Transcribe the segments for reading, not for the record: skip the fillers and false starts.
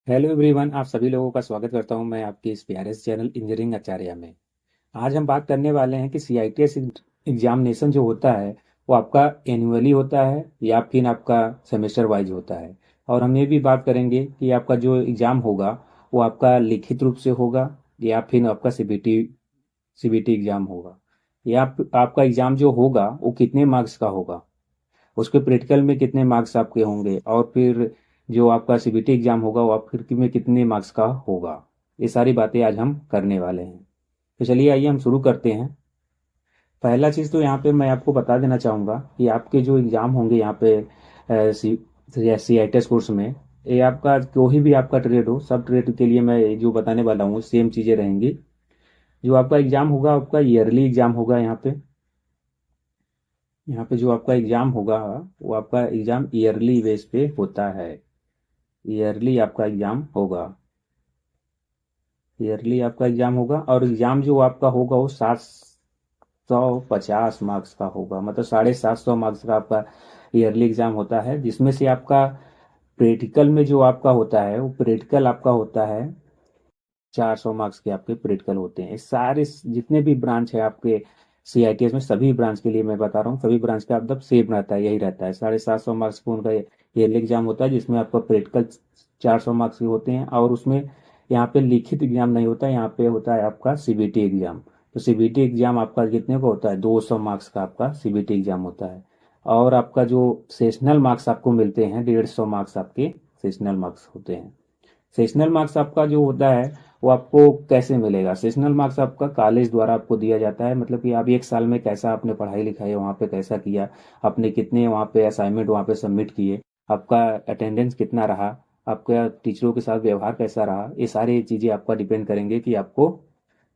Hello everyone, आप सभी लोगों का स्वागत करता हूं मैं आपके इस प्यारे से चैनल इंजीनियरिंग आचार्य में। आज हम बात करने वाले हैं कि सीआईटीएस एग्जामिनेशन जो होता है वो आपका एनुअली होता है या फिर आपका सेमेस्टर वाइज होता है। और हम ये भी बात करेंगे कि आपका जो एग्ज़ाम होगा वो आपका लिखित रूप से होगा या फिर आपका सीबीटी एग्ज़ाम होगा, या आपका एग्ज़ाम जो होगा वो कितने मार्क्स का होगा, उसके प्रैक्टिकल में कितने मार्क्स आपके होंगे, और फिर जो आपका सीबीटी एग्जाम होगा वो आपके में कितने मार्क्स का होगा। ये सारी बातें आज हम करने वाले हैं। तो चलिए आइए हम शुरू करते हैं। पहला चीज़ तो यहाँ पे मैं आपको बता देना चाहूँगा कि आपके जो एग्ज़ाम होंगे यहाँ पे सी आई टेस कोर्स में, ये आपका कोई भी आपका ट्रेड हो, सब ट्रेड के लिए मैं जो बताने वाला हूँ सेम चीज़ें रहेंगी। जो आपका एग्ज़ाम होगा आपका ईयरली एग्ज़ाम होगा। यहाँ पे जो आपका एग्ज़ाम होगा वो आपका एग्ज़ाम ईयरली बेस पे होता है। ईयरली आपका एग्ज़ाम होगा। ईयरली आपका एग्ज़ाम होगा और एग्ज़ाम जो आपका होगा वो 750 मार्क्स का होगा, मतलब 750 मार्क्स का आपका ईयरली एग्ज़ाम होता है, जिसमें से आपका प्रैक्टिकल में जो आपका होता है वो प्रैक्टिकल आपका होता है 400 मार्क्स के आपके प्रैक्टिकल होते हैं। सारे जितने भी ब्रांच है आपके सीआईटीएस में, सभी ब्रांच के लिए मैं बता रहा हूँ, सभी ब्रांच का मतलब सेम रहता है, यही रहता है। 750 मार्क्स का उनका ईयरली एग्जाम होता है, जिसमें आपका प्रैक्टिकल 400 मार्क्स के होते हैं। और उसमें यहाँ पे लिखित एग्जाम नहीं होता, यहाँ पे होता है आपका सीबीटी एग्जाम। तो सीबीटी एग्जाम आपका कितने का होता है, 200 मार्क्स का आपका सीबीटी एग्जाम होता है। और आपका जो सेशनल मार्क्स आपको मिलते हैं, 150 मार्क्स आपके सेशनल मार्क्स होते हैं। सेशनल मार्क्स आपका जो होता है वो आपको कैसे मिलेगा? सेशनल मार्क्स आपका कॉलेज द्वारा आपको दिया जाता है, मतलब कि आप एक साल में कैसा आपने पढ़ाई लिखाई वहाँ पे कैसा किया, आपने कितने वहाँ पे असाइनमेंट वहाँ पे सबमिट किए, आपका अटेंडेंस कितना रहा, आपका टीचरों के साथ व्यवहार कैसा रहा, ये सारी चीज़ें आपका डिपेंड करेंगे कि आपको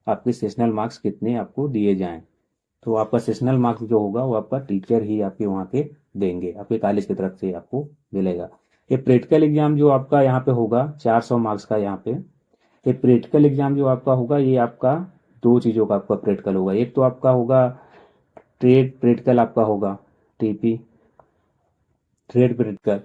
आपके सेशनल मार्क्स कितने आपको दिए जाएं। तो आपका सेशनल मार्क्स जो होगा वो आपका टीचर ही आपके वहाँ पे देंगे, आपके कॉलेज की तरफ से आपको मिलेगा। ये प्रैक्टिकल एग्जाम जो आपका यहाँ पे होगा 400 मार्क्स का, यहाँ पे ये प्रैक्टिकल एग्जाम जो आपका होगा ये आपका दो चीज़ों का आपका प्रैक्टिकल होगा। एक तो आपका होगा ट्रेड प्रैक्टिकल आपका होगा, टीपी ट्रेड प्रैक्टिकल।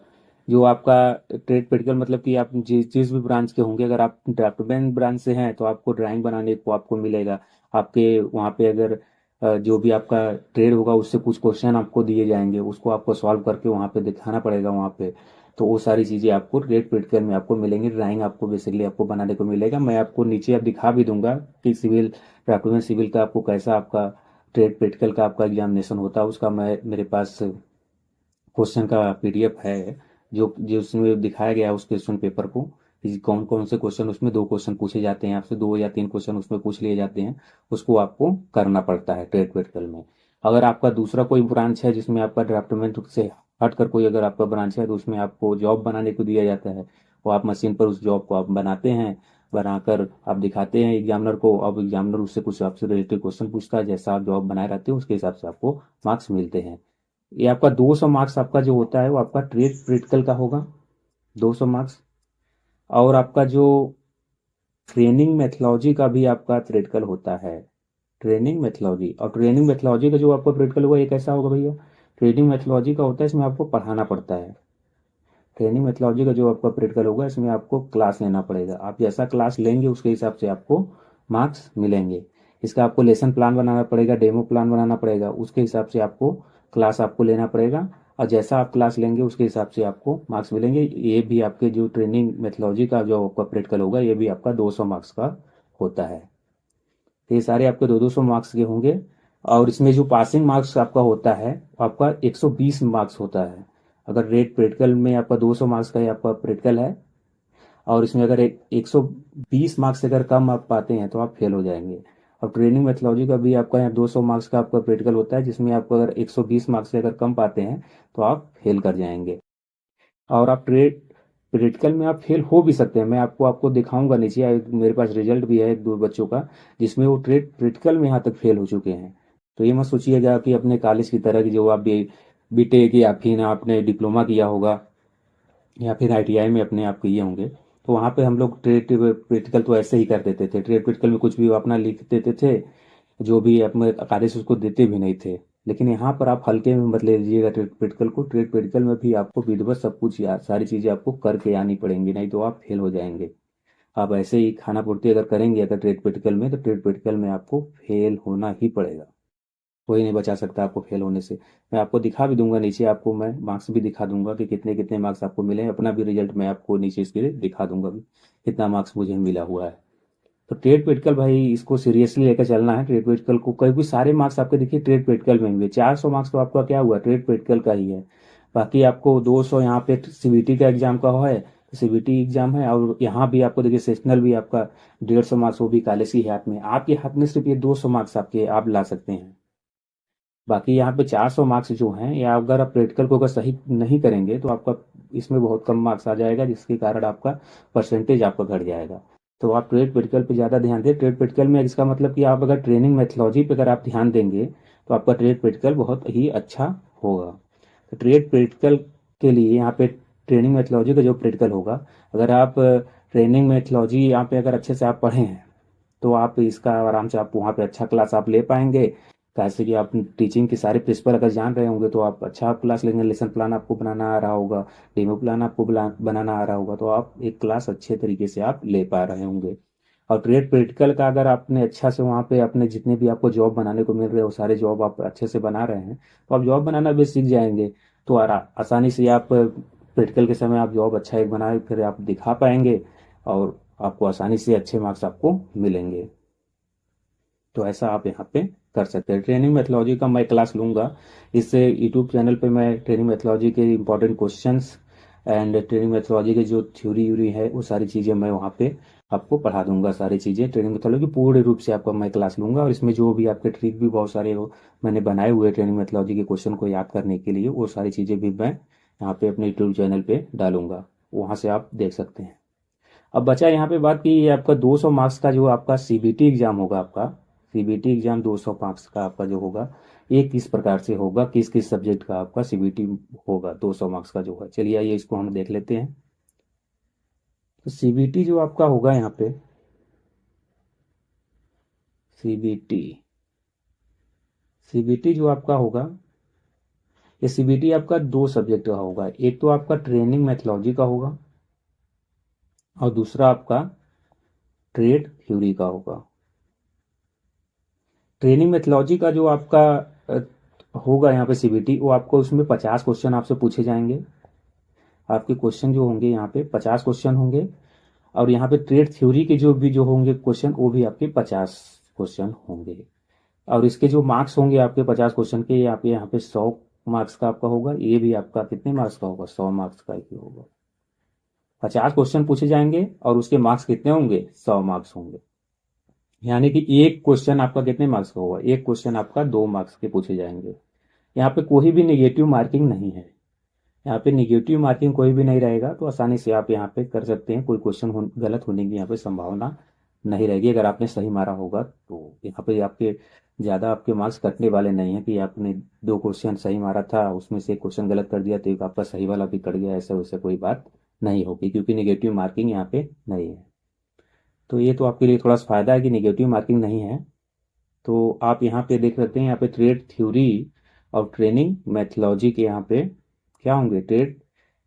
जो आपका ट्रेड प्रैक्टिकल मतलब कि आप जिस भी ब्रांच के होंगे, अगर आप ड्राफ्टमैन ब्रांच से हैं तो आपको ड्राइंग बनाने को आपको मिलेगा। आपके वहाँ पे अगर जो भी आपका ट्रेड होगा उससे कुछ क्वेश्चन आपको दिए जाएंगे, उसको आपको सॉल्व करके वहाँ पे दिखाना पड़ेगा वहाँ पे। तो वो सारी चीज़ें आपको ट्रेड प्रैक्टिकल में आपको मिलेंगी। ड्राइंग आपको बेसिकली आपको बनाने को मिलेगा। मैं आपको नीचे अब दिखा भी दूंगा कि सिविल ड्राफ्टमैन सिविल का आपको कैसा आपका ट्रेड प्रैक्टिकल का आपका एग्जामिनेशन होता है, उसका मैं मेरे पास क्वेश्चन का पीडीएफ है, जो जो उसमें दिखाया गया है उस क्वेश्चन पेपर को, कि कौन कौन से क्वेश्चन उसमें, दो क्वेश्चन पूछे जाते हैं आपसे, दो या तीन क्वेश्चन उसमें पूछ लिए जाते हैं, उसको आपको करना पड़ता है ट्रेड प्रैक्टिकल में। अगर आपका दूसरा कोई ब्रांच है जिसमें आपका ड्राफ्टमेंट से हट कर कोई अगर आपका ब्रांच है तो उसमें आपको जॉब बनाने को दिया जाता है। वो आप मशीन पर उस जॉब को आप बनाते हैं, बनाकर आप दिखाते हैं एग्जामिनर को। अब एग्जामिनर उससे कुछ आपसे रिलेटेड क्वेश्चन पूछता है, जैसा आप जॉब बनाए रहते हो उसके हिसाब से आपको मार्क्स मिलते हैं। ये आपका 200 मार्क्स आपका जो होता है वो आपका ट्रेड प्रैक्टिकल का होगा, 200 मार्क्स। और आपका जो ट्रेनिंग मेथोलॉजी का भी आपका प्रैक्टिकल होता है, ट्रेनिंग मेथोलॉजी। और ट्रेनिंग मेथोलॉजी का जो आपका प्रैक्टिकल होगा ये कैसा होगा भैया? ट्रेनिंग मेथोलॉजी का होता है, इसमें आपको पढ़ाना पड़ता है। ट्रेनिंग मेथोलॉजी का जो आपका प्रैक्टिकल होगा इसमें आपको क्लास लेना पड़ेगा, आप जैसा क्लास लेंगे उसके हिसाब से आपको मार्क्स मिलेंगे। इसका आपको लेसन प्लान बनाना पड़ेगा, डेमो प्लान बनाना पड़ेगा, उसके हिसाब से आपको क्लास आपको लेना पड़ेगा। और जैसा आप क्लास लेंगे उसके हिसाब से आपको मार्क्स मिलेंगे। ये भी आपके जो ट्रेनिंग मेथोलॉजी का जो आपका प्रैक्टिकल होगा ये भी आपका 200 मार्क्स का होता है। तो ये सारे आपके 200 मार्क्स के होंगे। और इसमें जो पासिंग मार्क्स आपका होता है आपका 120 मार्क्स होता है। अगर रेट प्रैक्टिकल में आपका 200 मार्क्स का ही आपका प्रैक्टिकल है, और इसमें अगर 120 मार्क्स से अगर कम आप पाते हैं तो आप फेल हो जाएंगे। और ट्रेनिंग मेथोलॉजी का भी आपका यहाँ 200 मार्क्स का आपका प्रैक्टिकल होता है, जिसमें आप अगर 120 मार्क्स से अगर कम पाते हैं तो आप फेल कर जाएंगे। और आप ट्रेड प्रैक्टिकल में आप फेल हो भी सकते हैं, मैं आपको आपको दिखाऊंगा नीचे, मेरे पास रिजल्ट भी है एक दो बच्चों का जिसमें वो ट्रेड प्रैक्टिकल में यहाँ तक फेल हो चुके हैं। तो ये मत सोचिएगा कि अपने कॉलेज की तरह की जो आप बीटेक या फिर आपने डिप्लोमा किया होगा या फिर आईटीआई में अपने आप किए होंगे, तो वहाँ पे हम लोग ट्रेड प्रैक्टिकल तो ऐसे ही कर देते थे। ट्रेड प्रैक्टिकल में कुछ भी अपना लिख देते थे, जो भी अपने कॉलेज उसको देते भी नहीं थे, लेकिन यहाँ पर आप हल्के में मत ले लीजिएगा ट्रेड प्रैक्टिकल को। ट्रेड प्रैक्टिकल में भी आपको विधिवत सब कुछ सारी चीज़ें आपको करके आनी पड़ेंगी, नहीं तो आप फेल हो जाएंगे। आप ऐसे ही खाना पूर्ति अगर करेंगे अगर ट्रेड प्रैक्टिकल में, तो ट्रेड प्रैक्टिकल में आपको फेल होना ही पड़ेगा। कोई नहीं बचा सकता आपको फेल होने से। मैं आपको दिखा भी दूंगा, नीचे आपको मैं मार्क्स भी दिखा दूंगा कि कितने कितने मार्क्स आपको मिले हैं। अपना भी रिजल्ट मैं आपको नीचे इसके दिखा दूंगा कि कितना मार्क्स मुझे मिला हुआ है। तो ट्रेड प्रैक्टिकल भाई इसको सीरियसली लेकर चलना है ट्रेड प्रैक्टिकल को। कभी सारे मार्क्स आपके देखिए ट्रेड प्रैक्टिकल में हुए, 400 मार्क्स तो आपका क्या हुआ ट्रेड प्रैक्टिकल का ही है। बाकी आपको 200 यहाँ पे सीबीटी का एग्जाम का है, सीबीटी एग्जाम है। और यहाँ भी आपको देखिए सेशनल भी आपका 150 मार्क्स, वो भी कॉलेज के हाथ में। आपके हाथ में सिर्फ ये 200 मार्क्स आपके आप ला सकते हैं। बाकी यहाँ पे 400 मार्क्स जो हैं, या अगर आप प्रैक्टिकल को अगर सही नहीं करेंगे तो आपका इसमें बहुत कम मार्क्स आ जाएगा, जिसके कारण आपका परसेंटेज आपका घट जाएगा। तो आप ट्रेड प्रैक्टिकल पे ज़्यादा ध्यान दें। ट्रेड प्रैक्टिकल में इसका मतलब कि आप अगर ट्रेनिंग मेथोलॉजी पे अगर आप ध्यान देंगे तो आपका ट्रेड प्रैक्टिकल बहुत ही अच्छा होगा। तो ट्रेड प्रैक्टिकल के लिए यहाँ पे ट्रेनिंग मेथोलॉजी का जो प्रैक्टिकल होगा, अगर आप ट्रेनिंग मेथोलॉजी यहाँ पे अगर अच्छे से आप पढ़े हैं तो आप इसका आराम से आप वहाँ पे अच्छा क्लास आप ले पाएंगे। कैसे कि आप टीचिंग के सारे प्रिंसिपल अगर जान रहे होंगे तो आप अच्छा क्लास लेंगे। लेसन प्लान आपको बनाना आ रहा होगा, डेमो प्लान आपको बनाना आ रहा होगा, तो आप एक क्लास अच्छे तरीके से आप ले पा रहे होंगे। और ट्रेड प्रैक्टिकल का अगर आपने अच्छा से वहाँ पे अपने जितने भी आपको जॉब बनाने को मिल रहे हो सारे जॉब आप अच्छे से बना रहे हैं, तो आप जॉब बनाना भी सीख जाएंगे। तो आसानी से आप प्रैक्टिकल के समय आप जॉब अच्छा एक बनाए फिर आप दिखा पाएंगे, और आपको आसानी से अच्छे मार्क्स आपको मिलेंगे। तो ऐसा आप यहाँ पे कर सकते हैं। ट्रेनिंग मेथोलॉजी का मैं क्लास लूँगा, इससे यूट्यूब चैनल पे मैं ट्रेनिंग मेथोलॉजी के important questions and training methodology के जो थ्योरी व्यूरी है वो सारी चीज़ें मैं वहाँ पे आपको पढ़ा दूंगा। सारी चीज़ें ट्रेनिंग मेथोलॉजी पूर्ण रूप से आपका मैं क्लास लूँगा, और इसमें जो भी आपके ट्रिक भी बहुत सारे वो मैंने बनाए हुए ट्रेनिंग मेथोलॉजी के क्वेश्चन को याद करने के लिए, वो सारी चीज़ें भी मैं यहाँ पे अपने यूट्यूब चैनल पे डालूंगा, वहाँ से आप देख सकते हैं। अब बचा यहाँ पे बात की ये आपका 200 मार्क्स का जो आपका सीबीटी एग्जाम होगा, आपका सीबीटी एग्जाम 200 मार्क्स का आपका जो होगा, ये किस प्रकार से होगा, किस किस सब्जेक्ट का आपका सीबीटी होगा 200 मार्क्स का जो है। चलिए आइए इसको हम देख लेते हैं। तो सीबीटी जो आपका होगा यहाँ पे, सीबीटी सीबीटी जो आपका होगा, ये सीबीटी आपका 2 सब्जेक्ट का होगा। एक तो आपका ट्रेनिंग मेथोलॉजी का होगा, और दूसरा आपका ट्रेड थ्योरी का होगा। ट्रेनिंग मेथोलॉजी का जो आपका अ, होगा यहाँ पे सीबीटी, वो आपको उसमें 50 क्वेश्चन आपसे पूछे जाएंगे। आपके क्वेश्चन जो होंगे यहाँ पे 50 क्वेश्चन होंगे, और यहाँ पे ट्रेड थ्योरी के जो भी जो होंगे क्वेश्चन, वो भी आपके 50 क्वेश्चन होंगे। और इसके जो मार्क्स होंगे आपके 50 क्वेश्चन के, यहाँ पे 100 मार्क्स का आपका होगा। ये भी आपका कितने मार्क्स का होगा, 100 मार्क्स का ही होगा। 50 क्वेश्चन पूछे जाएंगे और उसके मार्क्स कितने होंगे, 100 मार्क्स होंगे। यानी कि एक क्वेश्चन आपका कितने मार्क्स का होगा, एक क्वेश्चन आपका 2 मार्क्स के पूछे जाएंगे। यहाँ पे कोई भी नेगेटिव मार्किंग नहीं है, यहाँ पे निगेटिव मार्किंग कोई भी नहीं रहेगा। तो आसानी से आप यहाँ पे कर सकते हैं, कोई क्वेश्चन गलत होने की यहाँ पे संभावना नहीं रहेगी। अगर आपने सही मारा होगा तो यहाँ पे आपके ज़्यादा आपके मार्क्स कटने वाले नहीं है कि आपने 2 क्वेश्चन सही मारा था उसमें से एक क्वेश्चन गलत कर दिया तो एक आपका सही वाला भी कट गया, ऐसा वैसा कोई बात नहीं होगी, क्योंकि निगेटिव मार्किंग यहाँ पे नहीं है। तो ये तो आपके लिए थोड़ा सा फायदा है कि निगेटिव मार्किंग नहीं है। तो आप यहाँ पे देख सकते हैं, यहाँ पे ट्रेड थ्योरी और ट्रेनिंग मैथोलॉजी के यहाँ पे क्या होंगे, ट्रेड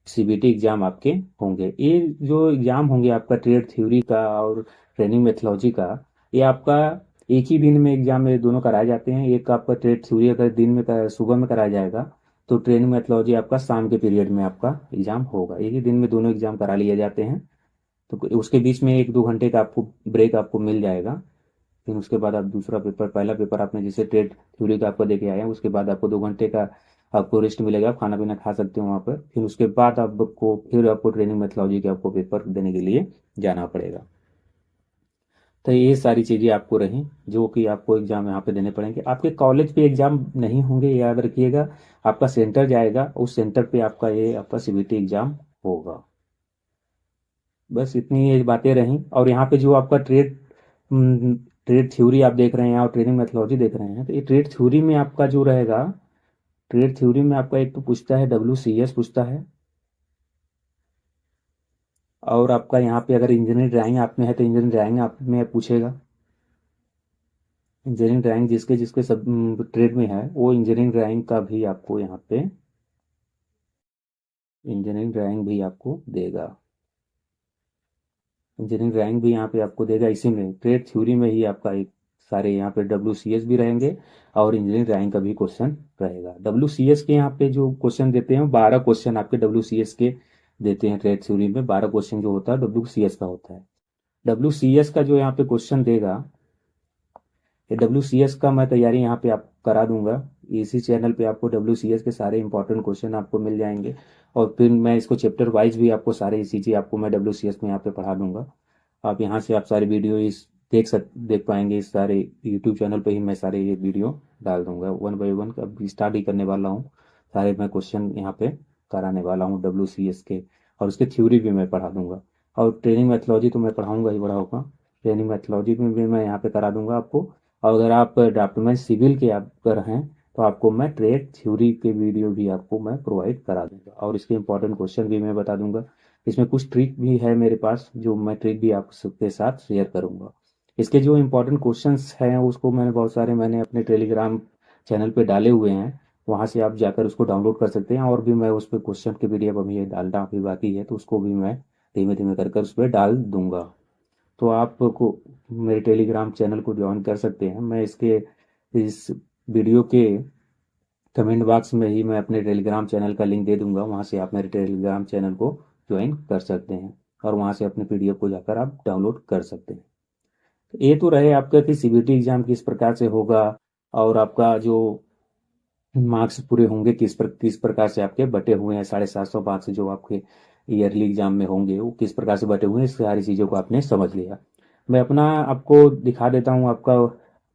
सीबीटी एग्जाम आपके होंगे। ये जो एग्जाम होंगे आपका ट्रेड थ्योरी का और ट्रेनिंग मैथोलॉजी का, ये आपका एक ही दिन में एग्जाम में दोनों कराए जाते हैं। एक आपका ट्रेड थ्योरी अगर दिन में सुबह में कराया जाएगा, तो ट्रेनिंग मैथोलॉजी आपका शाम के पीरियड में आपका एग्जाम होगा। एक ही दिन में दोनों एग्जाम करा लिए जाते हैं, तो उसके बीच में 1-2 घंटे का आपको ब्रेक आपको मिल जाएगा। फिर उसके बाद आप दूसरा पेपर, पहला पेपर आपने जैसे ट्रेड थ्योरी का आपको देके आए हैं, उसके बाद आपको 2 घंटे का आपको रेस्ट मिलेगा, आप खाना पीना खा सकते हो वहाँ पर। फिर उसके बाद आपको ट्रेनिंग मेथोलॉजी के आपको पेपर देने के लिए जाना पड़ेगा। तो ये सारी चीज़ें आपको रहीं जो कि आपको एग्जाम यहाँ पे देने पड़ेंगे। आपके कॉलेज पे एग्जाम नहीं होंगे, याद रखिएगा। आपका सेंटर जाएगा, उस सेंटर पे आपका ये आपका सीबीटी एग्जाम होगा। बस इतनी ये बातें रहीं। और यहाँ पे जो आपका ट्रेड थ्योरी आप देख रहे हैं और ट्रेनिंग मेथोलॉजी देख रहे हैं, तो ये ट्रेड थ्योरी में आपका जो रहेगा, ट्रेड थ्योरी में आपका एक तो पूछता है WCS पूछता है, और आपका यहाँ पे अगर इंजीनियरिंग ड्राइंग आप में है तो इंजीनियरिंग ड्राइंग आप में पूछेगा। इंजीनियरिंग ड्राइंग जिसके जिसके सब ट्रेड में है वो इंजीनियरिंग ड्राइंग का भी आपको यहाँ पे इंजीनियरिंग ड्राइंग भी आपको देगा। इंजीनियरिंग ड्राइंग भी यहाँ पे आपको देगा। इसी में ट्रेड थ्योरी में ही आपका एक सारे यहाँ पे WCS भी रहेंगे और इंजीनियरिंग ड्राइंग का भी क्वेश्चन रहेगा। WCS के यहाँ पे जो क्वेश्चन देते हैं 12 क्वेश्चन आपके WCS के देते हैं। ट्रेड थ्योरी में 12 क्वेश्चन जो होता है WCS का होता है। WCS का जो यहाँ पे क्वेश्चन देगा, ये WCS का मैं तैयारी यहाँ पे आप करा दूंगा। इसी चैनल पे आपको WCS के सारे इंपॉर्टेंट क्वेश्चन आपको मिल जाएंगे और फिर मैं इसको चैप्टर वाइज भी आपको सारे चीज़ें आपको मैं WCS में यहाँ पे पढ़ा दूंगा। आप यहाँ से आप सारे वीडियो इस देख पाएंगे। इस सारे यूट्यूब चैनल पे ही मैं सारे ये वीडियो डाल दूंगा। 1 बाय 1 अब स्टार्ट ही करने वाला हूँ। सारे मैं क्वेश्चन यहाँ पे कराने वाला हूँ WCS के, और उसके थ्योरी भी मैं पढ़ा दूंगा। और ट्रेनिंग मैथोलॉजी तो मैं पढ़ाऊंगा ही पढ़ाऊंगा। ट्रेनिंग मैथोलॉजी में भी मैं यहाँ पे करा दूंगा आपको। और अगर आप डॉक्यूमेंट सिविल के आप कर हैं तो आपको मैं ट्रेड थ्योरी के वीडियो भी आपको मैं प्रोवाइड करा दूंगा और इसके इंपॉर्टेंट क्वेश्चन भी मैं बता दूंगा। इसमें कुछ ट्रिक भी है मेरे पास, जो मैं ट्रिक भी आप सबके साथ शेयर करूंगा। इसके जो इंपॉर्टेंट क्वेश्चंस हैं उसको मैंने बहुत सारे मैंने अपने टेलीग्राम चैनल पे डाले हुए हैं। वहां से आप जाकर उसको डाउनलोड कर सकते हैं। और भी मैं उस पर क्वेश्चन के PDF अभी ये डालना अभी बाकी है, तो उसको भी मैं धीमे धीमे कर उस पर डाल दूंगा। तो आपको मेरे टेलीग्राम चैनल को ज्वाइन कर सकते हैं। मैं इसके इस वीडियो के कमेंट बॉक्स में ही मैं अपने टेलीग्राम चैनल का लिंक दे दूंगा। वहां से आप मेरे टेलीग्राम चैनल को ज्वाइन कर सकते हैं और वहां से अपने PDF को जाकर आप डाउनलोड कर सकते हैं। तो ये तो रहे आपका कि CBT एग्जाम किस प्रकार से होगा और आपका जो मार्क्स पूरे होंगे किस प्रकार से आपके बटे हुए हैं। 750 मार्क्स जो आपके ईयरली एग्जाम में होंगे वो किस प्रकार से बटे हुए हैं, इस सारी चीज़ों को आपने समझ लिया। मैं अपना आपको दिखा देता हूँ। आपका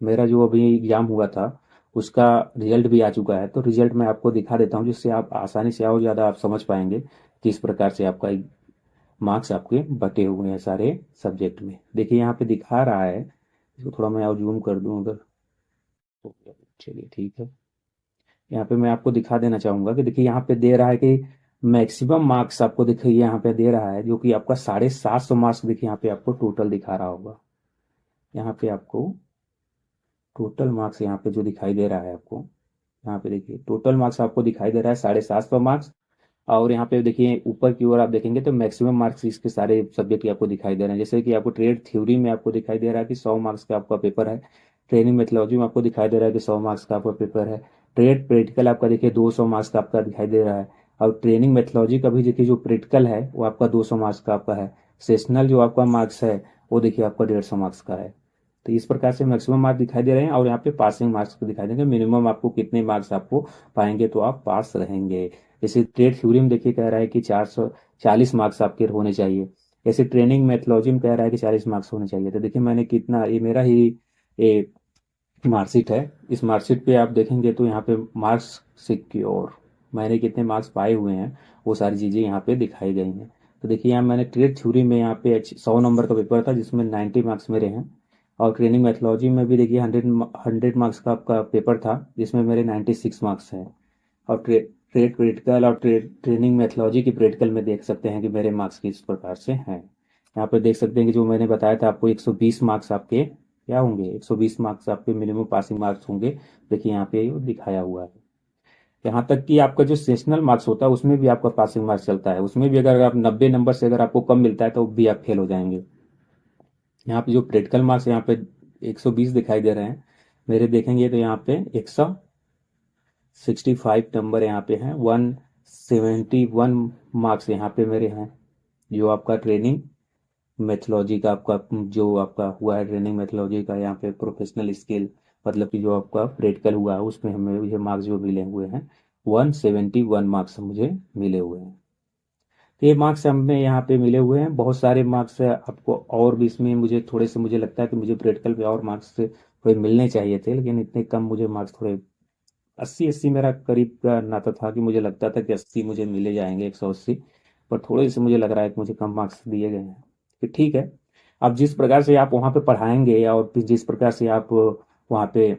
मेरा जो अभी एग्जाम हुआ था उसका रिजल्ट भी आ चुका है, तो रिजल्ट मैं आपको दिखा देता हूँ जिससे आप आसानी से और ज़्यादा आप समझ पाएंगे किस प्रकार से आपका मार्क्स आपके बटे हुए हैं सारे सब्जेक्ट में। देखिए यहाँ पे दिखा रहा है, इसको थोड़ा मैं और जूम कर दूँ अगर, तो चलिए ठीक है। यहाँ पे मैं आपको दिखा देना चाहूंगा कि देखिए यहाँ पे दे रहा है कि मैक्सिमम मार्क्स आपको देखिए यहाँ पे दे रहा है जो कि आपका 750 मार्क्स देखिए यहाँ पे आपको टोटल दिखा रहा होगा। यहाँ पे आपको टोटल मार्क्स यहाँ पे जो दिखाई दे रहा है आपको, यहाँ पे देखिए टोटल मार्क्स आपको दिखाई दे रहा है 750 मार्क्स। और यहाँ पे देखिए ऊपर की ओर आप देखेंगे तो मैक्सिमम मार्क्स इसके सारे सब्जेक्ट के आपको दिखाई दे रहे हैं। जैसे कि आपको ट्रेड थ्योरी में आपको दिखाई दे रहा है कि 100 मार्क्स का आपका पेपर है। ट्रेनिंग मेथोलॉजी में आपको दिखाई दे रहा है कि 100 मार्क्स का आपका पेपर है। ट्रेड प्रैक्टिकल आपका देखिए 200 मार्क्स का आपका दिखाई दे रहा है। और ट्रेनिंग मेथोलॉजी का भी देखिए जो प्रैक्टिकल है वो आपका 200 मार्क्स का आपका है। सेशनल जो आपका मार्क्स है वो देखिए आपका 150 मार्क्स का है। तो इस प्रकार से मैक्सिमम मार्क्स दिखाई दे रहे हैं और यहाँ पे पासिंग मार्क्स दिखाई देंगे। मिनिमम आपको कितने मार्क्स आपको पाएंगे तो आप पास रहेंगे। जैसे ट्रेड थ्योरी में देखिए कह रहा है कि 440 मार्क्स आपके होने चाहिए। ऐसे ट्रेनिंग मेथोलॉजी में कह रहा है कि 40 मार्क्स होने चाहिए। तो देखिए मैंने कितना, ये मेरा ही ये मार्कशीट है। इस मार्कशीट पे आप देखेंगे तो यहाँ पे मार्क्स सिक्योर मैंने कितने मार्क्स पाए हुए हैं वो सारी चीज़ें यहाँ पे दिखाई गई हैं। तो देखिए यहाँ मैंने ट्रेड थ्योरी में यहाँ पे 100 नंबर का पेपर था जिसमें 90 मार्क्स मेरे हैं। और ट्रेनिंग मैथोलॉजी में भी देखिए 100 मार्क्स का आपका पेपर था जिसमें मेरे 96 मार्क्स हैं। और ट्रेड प्रैक्टिकल और ट्रेनिंग मैथोलॉजी की प्रैक्टिकल में देख सकते हैं कि मेरे मार्क्स किस प्रकार से हैं। यहाँ पर देख सकते हैं कि जो मैंने बताया था आपको 120 मार्क्स आपके क्या होंगे, 120 मार्क्स आपके मिनिमम पासिंग मार्क्स होंगे। देखिए यहाँ पे दिखाया हुआ है। यहाँ तक कि आपका जो सेशनल मार्क्स होता है उसमें भी आपका पासिंग मार्क्स चलता है। उसमें भी अगर आप 90 नंबर से अगर आपको कम मिलता है तो भी आप फेल हो जाएंगे। यहाँ पे जो प्रैक्टिकल मार्क्स यहाँ पे 120 दिखाई दे रहे हैं मेरे, देखेंगे तो यहाँ पे 165 नंबर यहाँ पे हैं। 171 मार्क्स यहाँ पे मेरे हैं। जो आपका ट्रेनिंग मेथोलॉजी का आपका जो आपका हुआ है, ट्रेनिंग मेथोलॉजी का यहाँ पे प्रोफेशनल स्किल मतलब कि जो आपका प्रैक्टिकल हुआ है उसमें हमें ये मार्क्स जो मिले हुए हैं 171 मार्क्स मुझे मिले हुए हैं। तो ये मार्क्स हमें यहाँ पे मिले हुए हैं। बहुत सारे मार्क्स है आपको और भी इसमें मुझे थोड़े से मुझे लगता है कि मुझे प्रैक्टिकल पे और मार्क्स थोड़े मिलने चाहिए थे, लेकिन इतने कम मुझे मार्क्स थोड़े 80 मेरा करीब का नाता था कि मुझे लगता था कि 80 मुझे मिले जाएंगे, 180। पर थोड़े से मुझे लग रहा है कि मुझे कम मार्क्स दिए गए हैं। कि ठीक है, अब जिस प्रकार से आप वहाँ पे पढ़ाएंगे और फिर जिस प्रकार से आप वहाँ पे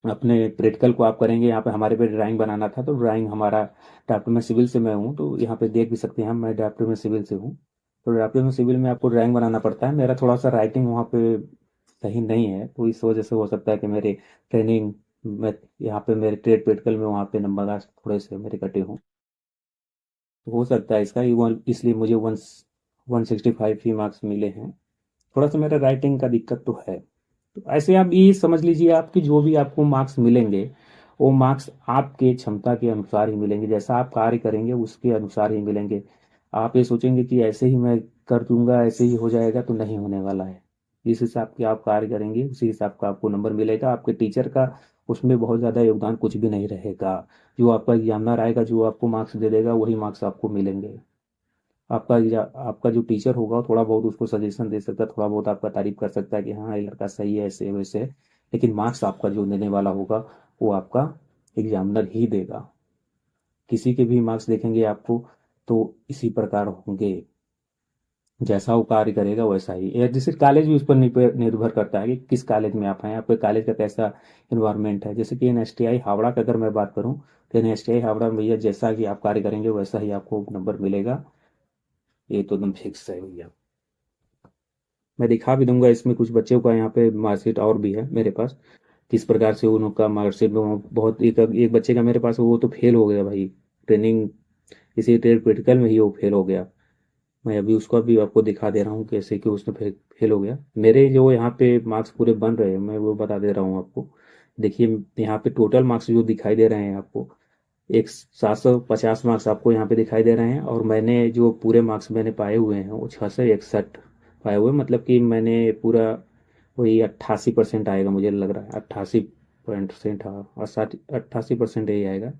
अपने प्रैक्टिकल को आप करेंगे। यहाँ पे हमारे पे ड्राइंग बनाना था तो ड्राइंग हमारा ड्राफ्ट में सिविल से मैं हूँ, तो यहाँ पे देख भी सकते हैं मैं ड्राफ्ट में सिविल से हूँ। तो ड्राफ्ट में सिविल में आपको ड्राइंग बनाना पड़ता है। मेरा थोड़ा सा राइटिंग वहाँ पे सही नहीं है, तो इस वजह से हो सकता है कि मेरे ट्रेनिंग में यहाँ पे मेरे ट्रेड प्रैक्टिकल में वहाँ पे नंबर आज थोड़े से मेरे कटे हों। तो हो सकता है इसका इसलिए मुझे 165 ही मार्क्स मिले हैं। थोड़ा सा मेरा राइटिंग का दिक्कत तो है। तो ऐसे आप ये समझ लीजिए, आपकी जो भी आपको मार्क्स मिलेंगे वो मार्क्स आपके क्षमता के अनुसार ही मिलेंगे, जैसा आप कार्य करेंगे उसके अनुसार ही मिलेंगे। आप ये सोचेंगे कि ऐसे ही मैं कर दूंगा, ऐसे ही हो जाएगा, तो नहीं होने वाला है। जिस हिसाब के आप कार्य करेंगे उसी हिसाब का आपको नंबर मिलेगा। आपके टीचर का उसमें बहुत ज़्यादा योगदान कुछ भी नहीं रहेगा। जो आपका एग्जामिनर आएगा, जो आपको मार्क्स दे देगा, वही मार्क्स आपको मिलेंगे। आपका जो टीचर होगा थोड़ा बहुत उसको सजेशन दे सकता है, थोड़ा बहुत आपका तारीफ कर सकता है कि हाँ ये लड़का सही है, ऐसे वैसे है, लेकिन मार्क्स आपका जो देने वाला होगा वो आपका एग्जामिनर ही देगा। किसी के भी मार्क्स देखेंगे आपको तो इसी प्रकार होंगे, जैसा वो कार्य करेगा वैसा ही। या जैसे कॉलेज भी उस पर निर्भर करता है कि किस कॉलेज में आप हैं, आपके कॉलेज का कैसा इन्वायरमेंट है। जैसे कि एनएसटीआई हावड़ा का अगर मैं बात करूं, तो एनएसटीआई हावड़ा में भैया जैसा कि आप कार्य करेंगे वैसा ही आपको नंबर मिलेगा, ये तो एकदम फिक्स है भैया। मैं दिखा भी दूंगा, इसमें कुछ बच्चों का यहाँ पे मार्कशीट और भी है मेरे पास, किस प्रकार से उनका मार्कशीट में बहुत एक बच्चे का मेरे पास वो तो फेल हो गया भाई, ट्रेनिंग इसी ट्रेड प्रैक्टिकल में ही वो फेल हो गया। मैं अभी उसका भी आपको दिखा दे रहा हूँ कैसे कि उसने फेल हो गया। मेरे जो यहाँ पे मार्क्स पूरे बन रहे हैं मैं वो बता दे रहा हूँ आपको। देखिए यहाँ पे टोटल मार्क्स जो दिखाई दे रहे हैं आपको, एक 750 मार्क्स आपको यहाँ पे दिखाई दे रहे हैं, और मैंने जो पूरे मार्क्स मैंने पाए हुए हैं वो 661 पाए हुए, मतलब कि मैंने पूरा वही 88% आएगा मुझे लग रहा है, 88%, हाँ 88% यही आएगा।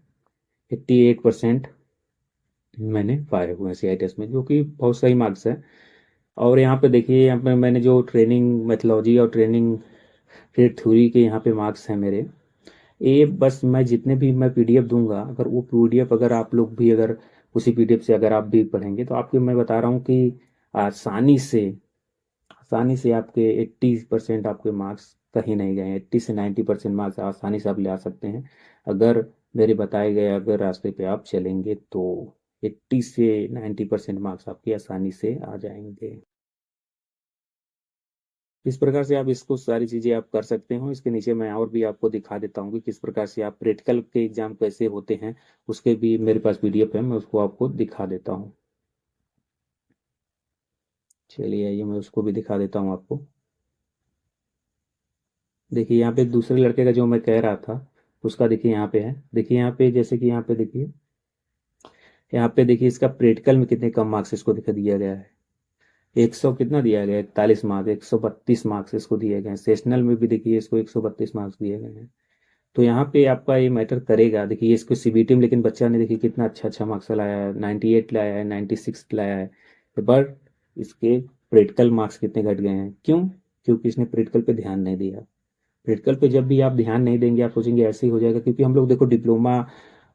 88% मैंने पाए हुए हैं सीआई टेस्ट में, जो कि बहुत सही मार्क्स है। और यहाँ पे देखिए, यहाँ पे मैंने जो ट्रेनिंग मेथोलॉजी और ट्रेनिंग फिर थ्योरी के यहाँ पे मार्क्स हैं मेरे, ये बस मैं जितने भी मैं पीडीएफ दूंगा, अगर वो पीडीएफ अगर आप लोग भी अगर उसी पीडीएफ से अगर आप भी पढ़ेंगे तो आपके, मैं बता रहा हूँ कि आसानी से आसानी से आपके 80% आपके मार्क्स कहीं नहीं गए। 80 से 90% मार्क्स आसानी से आप ले आ सकते हैं, अगर मेरे बताए गए अगर रास्ते पे आप चलेंगे तो 80 से 90% मार्क्स आपके आसानी से आ जाएंगे। इस प्रकार से आप इसको सारी चीज़ें आप कर सकते हो। इसके नीचे मैं और भी आपको दिखा देता हूँ कि किस प्रकार से आप प्रैक्टिकल के एग्जाम कैसे होते हैं, उसके भी मेरे पास पीडीएफ है, मैं उसको आपको दिखा देता हूँ। चलिए आइए मैं उसको भी दिखा देता हूँ आपको। देखिए यहाँ पे दूसरे लड़के का जो मैं कह रहा था उसका देखिए यहाँ पे है। देखिए यहाँ पे, जैसे कि यहाँ पे देखिए, यहाँ पे देखिए इसका प्रैक्टिकल में कितने कम मार्क्स इसको दिखा दिया गया है। 100 कितना दिया गया है, 41 मार्क्स, 132 मार्क्स इसको दिए गए हैं। सेशनल में भी देखिए इसको 132 मार्क्स दिए गए हैं। तो यहाँ पे आपका ये मैटर करेगा। देखिए इसको सीबीटी में, लेकिन बच्चा ने देखिए कितना अच्छा अच्छा मार्क्स लाया है, 98 लाया है, 96 लाया है। बट इसके प्रैक्टिकल मार्क्स कितने घट गए हैं, क्यों? क्योंकि इसने प्रैक्टिकल पे ध्यान नहीं दिया। प्रैक्टिकल पे जब भी आप ध्यान नहीं देंगे, आप सोचेंगे ऐसे ही हो जाएगा, क्योंकि हम लोग देखो डिप्लोमा,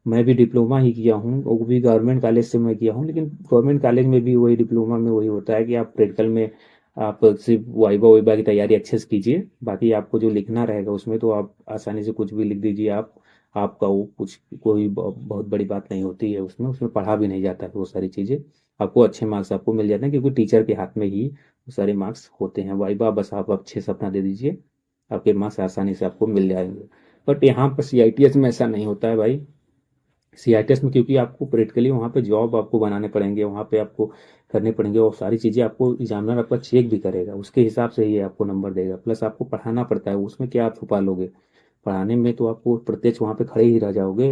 मैं भी डिप्लोमा ही किया हूँ, वो भी गवर्नमेंट कॉलेज से मैं किया हूँ, लेकिन गवर्नमेंट कॉलेज में भी वही डिप्लोमा में वही होता है कि आप प्रैक्टिकल में आप सिर्फ वाइवा वाइवा की तैयारी अच्छे से कीजिए, बाकी आपको जो लिखना रहेगा उसमें तो आप आसानी से कुछ भी लिख दीजिए। आप आपका वो कुछ कोई बहुत बड़ी बात नहीं होती है उसमें, उसमें पढ़ा भी नहीं जाता है वो सारी चीज़ें। आपको अच्छे मार्क्स आपको मिल जाते हैं, क्योंकि टीचर के हाथ में ही वो सारे मार्क्स होते हैं। वाइवा बस आप अच्छे से अपना दे दीजिए, आपके मार्क्स आसानी से आपको मिल जाएंगे। बट यहाँ पर सीआईटीएस में ऐसा नहीं होता है भाई। सीआईटीएस में क्योंकि आपको प्रैक्टिकली वहाँ पे जॉब आपको बनाने पड़ेंगे, वहाँ पे आपको करने पड़ेंगे, और सारी चीज़ें आपको एग्जामिनर आपका चेक भी करेगा, उसके हिसाब से ही आपको नंबर देगा। प्लस आपको पढ़ाना पड़ता है, उसमें क्या आप छुपा लोगे? पढ़ाने में तो आपको प्रत्यक्ष वहाँ पे खड़े ही रह जाओगे।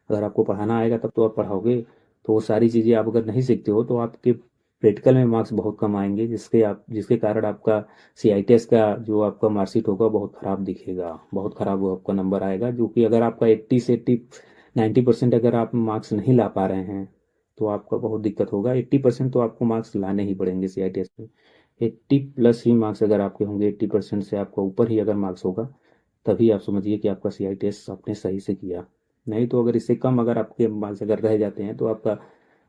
अगर आपको पढ़ाना आएगा तब तो आप पढ़ाओगे। तो वो सारी चीज़ें आप अगर नहीं सीखते हो तो आपके प्रैक्टिकल में मार्क्स बहुत कम आएंगे, जिसके कारण आपका सीआईटीएस का जो आपका मार्कशीट होगा बहुत ख़राब दिखेगा, बहुत ख़राब वो आपका नंबर आएगा। जो कि अगर आपका 90% अगर आप मार्क्स नहीं ला पा रहे हैं तो आपका बहुत दिक्कत होगा। 80% तो आपको मार्क्स लाने ही पड़ेंगे सीआईटीएस में। 80+ ही मार्क्स अगर आपके होंगे, 80% से आपका ऊपर ही अगर मार्क्स होगा, तभी आप समझिए कि आपका सीआईटीएस आपने सही से किया। नहीं तो अगर इससे कम अगर आपके मार्क्स अगर रह जाते हैं तो आपका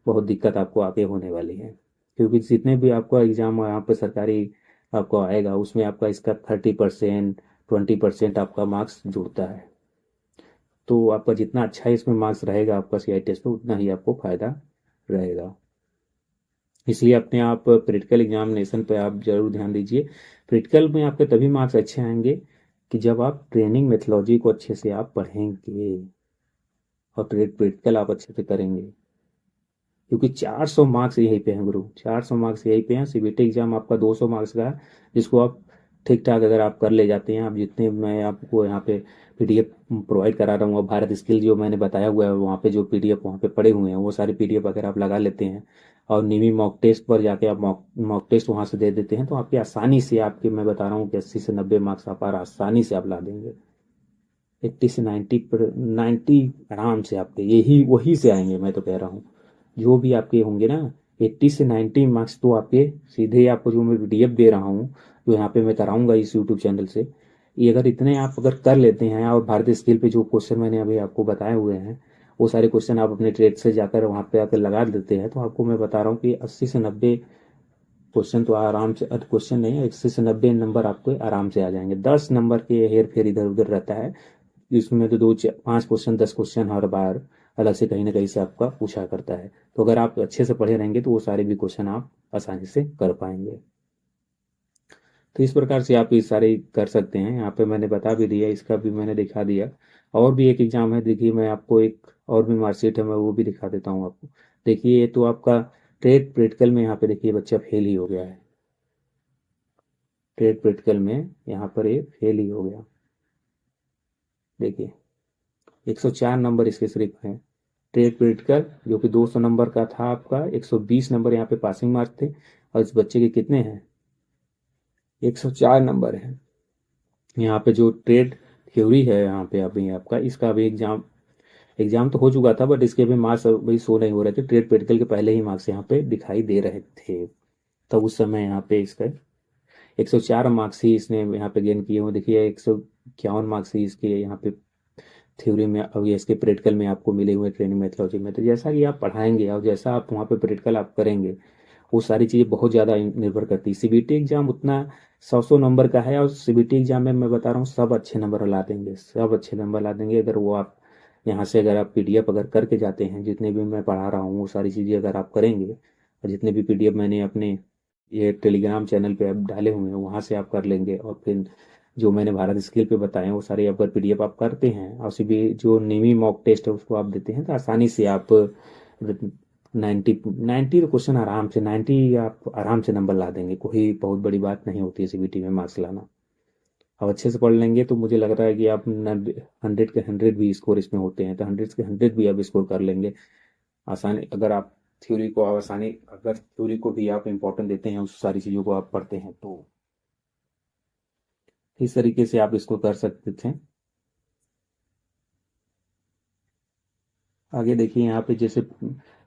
बहुत दिक्कत आपको आगे होने वाली है। क्योंकि जितने भी आपका एग्ज़ाम यहाँ पे सरकारी आपको आएगा उसमें आपका इसका 30% 20% आपका मार्क्स जुड़ता है। तो आपका जितना अच्छा इसमें मार्क्स रहेगा आपका सीआईटीएस में, उतना ही आपको फायदा रहेगा। इसलिए अपने आप प्रैक्टिकल एग्जामिनेशन पे आप जरूर ध्यान दीजिए। प्रैक्टिकल में आपके तभी मार्क्स अच्छे आएंगे कि जब आप ट्रेनिंग मेथोलॉजी को अच्छे से आप पढ़ेंगे और प्रैक्टिकल आप अच्छे से करेंगे, क्योंकि 400 मार्क्स यहीं पे हैं गुरु, 400 मार्क्स यहीं पे हैं। सीबीटी एग्जाम आपका 200 मार्क्स का है, जिसको आप ठीक ठाक अगर आप कर ले जाते हैं, आप जितने मैं आपको यहाँ पे पीडीएफ प्रोवाइड करा रहा हूँ, और भारत स्किल जो मैंने बताया हुआ है वहाँ पे जो पीडीएफ वहाँ पे पड़े हुए हैं, वो सारे पीडीएफ अगर आप लगा लेते हैं और निमी मॉक टेस्ट पर जाके आप मॉक टेस्ट वहाँ से दे देते हैं, तो आपकी आसानी से आपके, मैं बता रहा हूँ कि 80 से 90 मार्क्स आप आसानी से आप ला देंगे। 80 से 90 आराम से आपके यही वही से आएंगे, मैं तो कह रहा हूँ। जो भी आपके होंगे ना 80 से 90 मार्क्स तो आपके सीधे, आपको जो मैं पीडीएफ दे रहा हूँ, जो यहाँ पे मैं कराऊंगा इस यूट्यूब चैनल से, ये अगर इतने आप अगर कर लेते हैं, और भारतीय स्किल पे जो क्वेश्चन मैंने अभी आपको बताए हुए हैं, वो सारे क्वेश्चन आप अपने ट्रेड से जाकर वहाँ पे आकर लगा देते हैं, तो आपको मैं बता रहा हूँ कि 80 से 90 क्वेश्चन तो आराम से, क्वेश्चन नहीं, 80 से 90 नंबर आपको आराम से आ जाएंगे। 10 नंबर के हेर फेर इधर उधर रहता है, जिसमें तो 5 क्वेश्चन 10 क्वेश्चन हर बार अलग से कहीं ना कहीं से आपका पूछा करता है। तो अगर आप अच्छे से पढ़े रहेंगे तो वो सारे भी क्वेश्चन आप आसानी से कर पाएंगे। तो इस प्रकार से आप ये सारे कर सकते हैं। यहाँ पे मैंने बता भी दिया, इसका भी मैंने दिखा दिया। और भी एक एग्जाम है, देखिए मैं आपको एक और भी मार्कशीट है, मैं वो भी दिखा देता हूँ आपको। देखिए ये तो आपका ट्रेड प्रैक्टिकल में यहाँ पे देखिए बच्चा फेल ही हो गया है। ट्रेड प्रैक्टिकल में यहाँ पर ये फेल ही हो गया। देखिए 104 नंबर इसके सिर्फ हैं। ट्रेड प्रैक्टिकल जो कि 200 नंबर का था आपका, 120 नंबर यहाँ पे पासिंग मार्क्स थे, और इस बच्चे के कितने हैं, 104 नंबर है। यहाँ पे जो ट्रेड थ्योरी है यहाँ पे अभी आपका, इसका अभी एग्जाम तो हो चुका था, बट इसके भी मार्क्स अभी शो नहीं हो रहे थे। ट्रेड प्रैक्टिकल के पहले ही मार्क्स यहाँ पे दिखाई दे रहे थे, तब उस समय यहाँ पे इसका 104 मार्क्स ही इसने यहाँ पे गेन किए हुए। देखिए 151 मार्क्स ही इसके यहाँ पे थ्योरी में, अब ये इसके प्रैक्टिकल में आपको मिले हुए ट्रेनिंग मेथोलॉजी में। तो जैसा कि आप पढ़ाएंगे और जैसा आप वहाँ पे प्रैक्टिकल आप करेंगे, वो सारी चीज़ें बहुत ज़्यादा निर्भर करती है। सीबीटी एग्जाम उतना 100 नंबर का है, और सीबीटी एग्जाम में मैं बता रहा हूँ सब अच्छे नंबर ला देंगे, सब अच्छे नंबर ला देंगे। अगर वो आप यहाँ से अगर आप पीडीएफ अगर करके जाते हैं, जितने भी मैं पढ़ा रहा हूँ वो सारी चीज़ें अगर आप करेंगे, और जितने भी पीडीएफ मैंने अपने ये टेलीग्राम चैनल पे आप डाले हुए हैं वहाँ से आप कर लेंगे, और फिर जो मैंने भारत स्किल पे बताए हैं वो सारे अगर पीडीएफ आप करते हैं, और भी जो निमी मॉक टेस्ट है उसको आप देते हैं, तो आसानी से आप 90 तो क्वेश्चन आराम से 90 आप आराम से नंबर ला देंगे। कोई बहुत बड़ी बात नहीं होती है सीबीटी में मार्क्स लाना। अब अच्छे से पढ़ लेंगे तो मुझे लग रहा है कि आप 100 के 100 भी स्कोर इसमें होते हैं, तो 100 के 100 भी आप स्कोर कर लेंगे आसानी, अगर आप थ्योरी को आसानी, अगर थ्योरी को भी आप इम्पोर्टेंट देते हैं, उस सारी चीज़ों को आप पढ़ते हैं, तो इस तरीके से आप इसको कर सकते थे। आगे देखिए यहाँ पे जैसे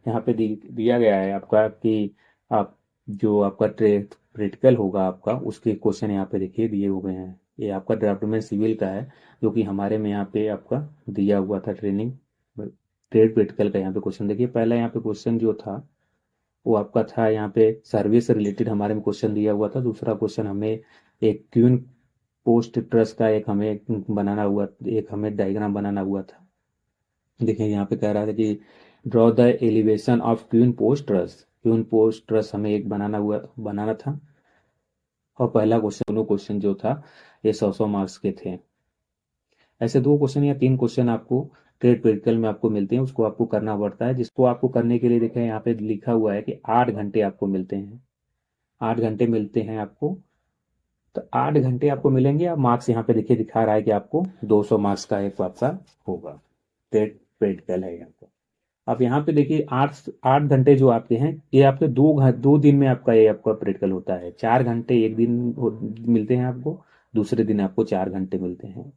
यहाँ पे दिया गया है आपका कि आप जो आपका प्रैक्टिकल होगा आपका, उसके क्वेश्चन यहाँ पे देखिए दिए हुए हैं। ये आपका ड्राफ्टमैन सिविल का है, जो कि हमारे में यहाँ पे आपका दिया हुआ था ट्रेनिंग ट्रेड प्रैक्टिकल का। यहाँ पे क्वेश्चन देखिए, पहला यहाँ पे क्वेश्चन जो था वो आपका था यहाँ पे सर्विस से रिलेटेड हमारे में क्वेश्चन दिया हुआ था। दूसरा क्वेश्चन हमें एक क्यून पोस्ट ट्रस्ट का एक हमें बनाना हुआ, एक हमें डायग्राम बनाना हुआ था। देखिए यहाँ पे कह रहा था कि draw the elevation of queen post truss. Queen post truss हमें एक बनाना था, और पहला क्वेश्चन, दोनों क्वेश्चन जो था ये 100 मार्क्स के थे। ऐसे 2 क्वेश्चन या 3 क्वेश्चन आपको ट्रेड प्रैक्टिकल में आपको मिलते हैं, उसको आपको करना पड़ता है, जिसको आपको करने के लिए देखें यहाँ पे लिखा हुआ है कि 8 घंटे आपको मिलते हैं। 8 घंटे मिलते हैं आपको, तो 8 घंटे आपको मिलेंगे। अब मार्क्स यहाँ पे देखिए दिखा रहा है कि आपको 200 मार्क्स का एक आपका होगा, ट्रेड प्रैक्टिकल है यहाँ पे। अब यहाँ पे देखिए 8 8 घंटे जो आपके हैं, ये आपके 2 दिन में आपका ये आपका प्रैक्टिकल होता है। 4 घंटे एक दिन मिलते हैं आपको, दूसरे दिन आपको 4 घंटे मिलते हैं।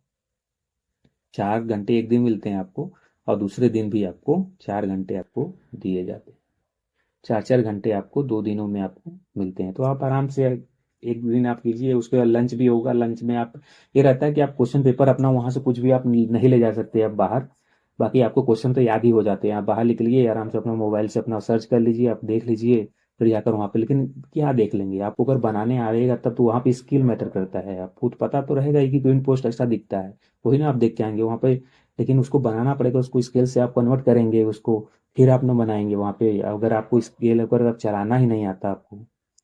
4 घंटे एक दिन मिलते हैं आपको, और दूसरे दिन भी आपको 4 घंटे आपको दिए जाते हैं। 4 4 घंटे आपको 2 दिनों में आपको मिलते हैं। तो आप आराम से एक दिन आप कीजिए, उसके बाद लंच भी होगा। लंच में आप, ये रहता है कि आप क्वेश्चन पेपर अपना वहां से कुछ भी आप नहीं ले जा सकते आप बाहर, बाकी आपको क्वेश्चन तो याद ही हो जाते हैं। आप बाहर निकलिए, आराम से अपना मोबाइल से अपना सर्च कर लीजिए, आप देख लीजिए, फिर जाकर वहाँ पे। लेकिन क्या देख लेंगे, आपको अगर बनाने आएगा तब तो वहाँ पे स्किल मैटर करता है। आपको तो पता तो रहेगा ही कि क्वीन पोस्ट ऐसा दिखता है, वही ना आप देख के आएंगे वहाँ पे। लेकिन उसको बनाना पड़ेगा, उसको स्केल से आप कन्वर्ट करेंगे उसको, फिर आप ना बनाएंगे वहाँ पे। अगर आपको स्केल अगर आप चलाना ही नहीं आता, आपको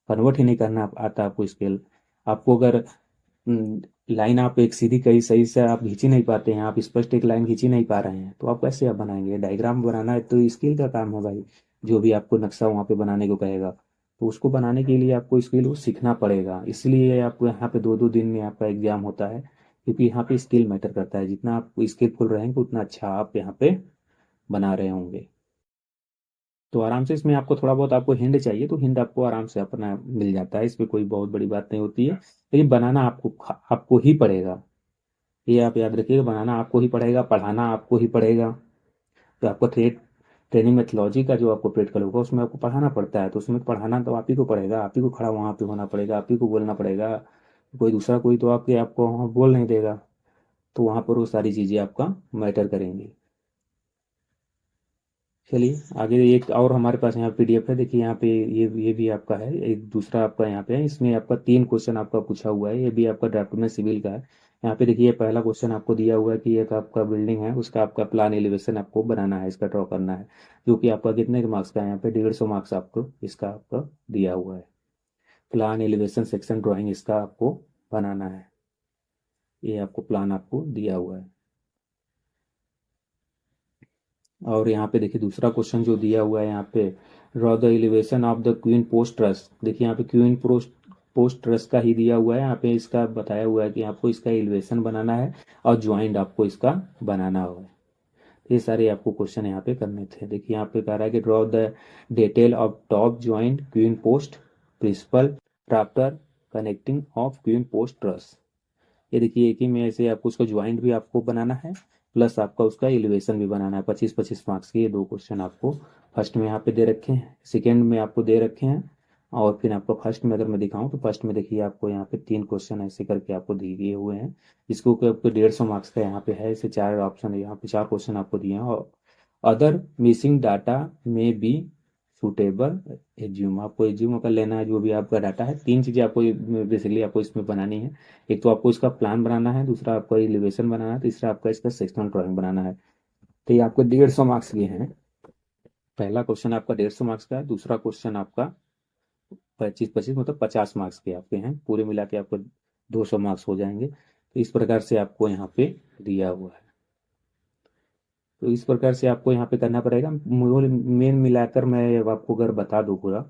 कन्वर्ट ही नहीं करना आता आपको स्केल, आपको अगर लाइन आप एक सीधी कहीं सही से आप खींच ही नहीं पाते हैं, आप स्पष्ट एक लाइन खींच ही नहीं पा रहे हैं, तो आप कैसे आप बनाएंगे? डायग्राम बनाना है तो स्किल का काम है भाई। जो भी आपको नक्शा वहाँ पे बनाने को कहेगा, तो उसको बनाने के लिए आपको स्किल को सीखना पड़ेगा। इसलिए आपको यहाँ पे 2-2 दिन में आपका एग्जाम होता है, क्योंकि यहाँ पे स्किल मैटर करता है। जितना आप स्किलफुल रहेंगे उतना अच्छा आप यहाँ पे बना रहे होंगे। तो आराम से इसमें आपको थोड़ा बहुत आपको हिंट चाहिए तो हिंट आपको आराम से अपना मिल जाता है, इसमें कोई बहुत बड़ी बात नहीं होती है। लेकिन बनाना आपको ही पड़ेगा, ये आप याद रखिएगा। बनाना आपको ही पड़ेगा, पढ़ाना आपको ही पड़ेगा। तो आपको ट्रेनिंग मेथोलॉजी का जो आपको प्रैक्टिकल होगा उसमें आपको पढ़ाना पड़ता है, तो उसमें पढ़ाना तो आप ही को पड़ेगा, आप ही को खड़ा वहाँ पे होना पड़ेगा, आप ही को बोलना पड़ेगा। कोई दूसरा कोई तो आपको वहाँ बोल नहीं देगा, तो वहाँ पर वो सारी चीज़ें आपका मैटर करेंगी। चलिए आगे, एक और हमारे पास यहाँ पीडीएफ है, देखिए यहाँ पे ये भी आपका है, एक दूसरा आपका यहाँ पे है। इसमें आपका 3 क्वेश्चन आपका पूछा हुआ है, ये भी आपका ड्राफ्ट में सिविल का है। यहाँ पे देखिए पहला क्वेश्चन आपको दिया हुआ है कि एक आपका बिल्डिंग है, उसका आपका प्लान एलिवेशन आपको बनाना है, इसका ड्रॉ करना है, जो कि आपका कितने के मार्क्स का है? यहाँ पे 150 मार्क्स आपको इसका आपका दिया हुआ है। प्लान एलिवेशन सेक्शन ड्रॉइंग इसका आपको बनाना है, ये आपको प्लान आपको दिया हुआ है। और यहाँ पे देखिए दूसरा क्वेश्चन जो दिया हुआ है यहाँ पे, draw the elevation of the queen post trust. देखिए यहाँ पे क्वीन पोस्ट ट्रस्ट का ही दिया हुआ है, यहाँ पे इसका बताया हुआ है कि आपको इसका एलिवेशन बनाना है और ज्वाइंट आपको इसका बनाना होगा। ये सारे आपको क्वेश्चन यहाँ पे करने थे। देखिए यहाँ पे कह रहा है कि draw the detail of top joint queen post principal rafter connecting of queen post truss. ये देखिए एक ही में ऐसे आपको उसका ज्वाइंट भी आपको बनाना है, प्लस आपका उसका एलिवेशन भी बनाना है। 25-25 मार्क्स के ये 2 क्वेश्चन आपको फर्स्ट में यहाँ पे दे रखे हैं, सेकेंड में आपको दे रखे हैं, और फिर आपको फर्स्ट में अगर मैं दिखाऊं तो फर्स्ट में देखिए आपको यहाँ पे 3 क्वेश्चन ऐसे करके आपको दिए हुए हैं, जिसको कि आपको 150 मार्क्स का यहाँ पे है। इसे 4 ऑप्शन है, यहाँ पे 4 क्वेश्चन आपको दिए हैं। और अदर मिसिंग डाटा में बी सूटेबल एज्यूम, आपको एज्यूम कर लेना है जो भी आपका डाटा है। 3 चीज़ें आपको बेसिकली आपको इसमें बनानी है। एक तो आपको इसका प्लान बनाना है, दूसरा आपका एलिवेशन बनाना है, तीसरा आपका इसका सेक्शनल ड्राइंग बनाना है। तो ये आपको 150 मार्क्स के हैं। पहला क्वेश्चन आपका 150 मार्क्स का है, दूसरा क्वेश्चन आपका 25-25 मतलब 50 मार्क्स के आपके हैं, पूरे मिला के आपको 200 मार्क्स हो जाएंगे। तो इस प्रकार से आपको यहाँ पे दिया हुआ है, तो इस प्रकार से आपको यहाँ पे करना पड़ेगा। मेन मिलाकर मैं अब आपको अगर बता दूँ पूरा,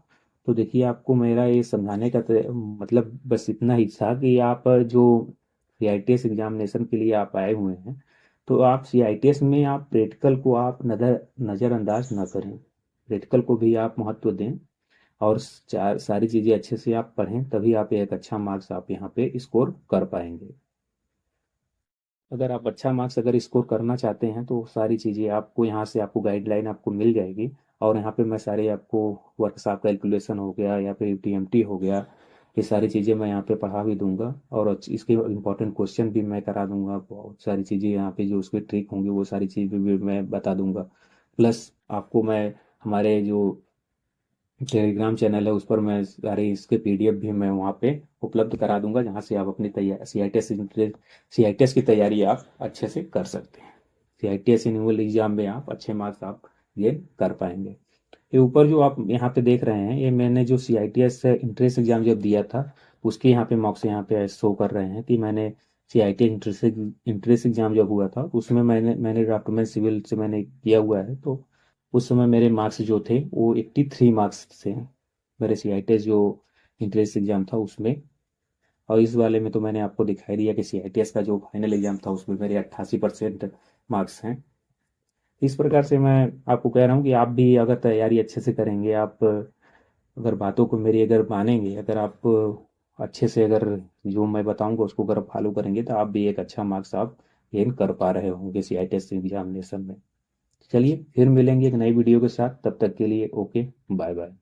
तो देखिए आपको मेरा ये समझाने का मतलब बस इतना ही था कि आप जो CITS एग्जामिनेशन के लिए आप आए हुए हैं, तो आप CITS में आप प्रैक्टिकल को आप नज़रअंदाज ना करें, प्रैक्टिकल को भी आप महत्व दें, और सारी चीज़ें अच्छे से आप पढ़ें, तभी आप एक अच्छा मार्क्स आप यहाँ पे स्कोर कर पाएंगे। अगर आप अच्छा मार्क्स अगर स्कोर करना चाहते हैं तो सारी चीज़ें आपको यहाँ से आपको गाइडलाइन आपको मिल जाएगी। और यहाँ पे मैं सारे आपको वर्कशॉप कैलकुलेशन हो गया या फिर TMT हो गया, ये सारी चीज़ें मैं यहाँ पे पढ़ा भी दूंगा, और इसके इम्पोर्टेंट क्वेश्चन भी मैं करा दूंगा। बहुत सारी चीज़ें यहाँ पे जो उसके ट्रिक होंगी वो सारी चीज़ें भी मैं बता दूंगा। प्लस आपको मैं हमारे जो टेलीग्राम चैनल है उस पर मैं सारे इसके PDF भी मैं वहाँ पे उपलब्ध करा दूंगा, जहाँ से आप अपनी तैयारी CITS की तैयारी आप अच्छे से कर सकते हैं। CITS एनुअल एग्जाम में आप अच्छे मार्क्स आप गेन कर पाएंगे। ये ऊपर जो आप यहाँ पे देख रहे हैं, ये मैंने जो CITS इंट्रेंस एग्जाम जब दिया था उसके यहाँ पे मार्क्स यहाँ पे शो कर रहे हैं कि मैंने CITS इंट्रेंस एग्जाम जब हुआ था उसमें मैंने ड्राफ्ट में सिविल से मैंने किया हुआ है, तो उस समय मेरे मार्क्स जो थे वो 83 मार्क्स थे मेरे CITS जो इंट्रेंस एग्जाम था उसमें। और इस वाले में तो मैंने आपको दिखाई दिया कि CITS का जो फाइनल एग्जाम था उसमें मेरे 88% मार्क्स हैं। इस प्रकार से मैं आपको कह रहा हूँ कि आप भी अगर तैयारी अच्छे से करेंगे, आप अगर बातों को मेरी अगर मानेंगे, अगर आप अच्छे से अगर जो मैं बताऊंगा उसको अगर फॉलो करेंगे, तो आप भी एक अच्छा मार्क्स आप गेन कर पा रहे होंगे CITS एग्जामिनेशन में। चलिए फिर मिलेंगे एक नई वीडियो के साथ, तब तक के लिए ओके, बाय बाय।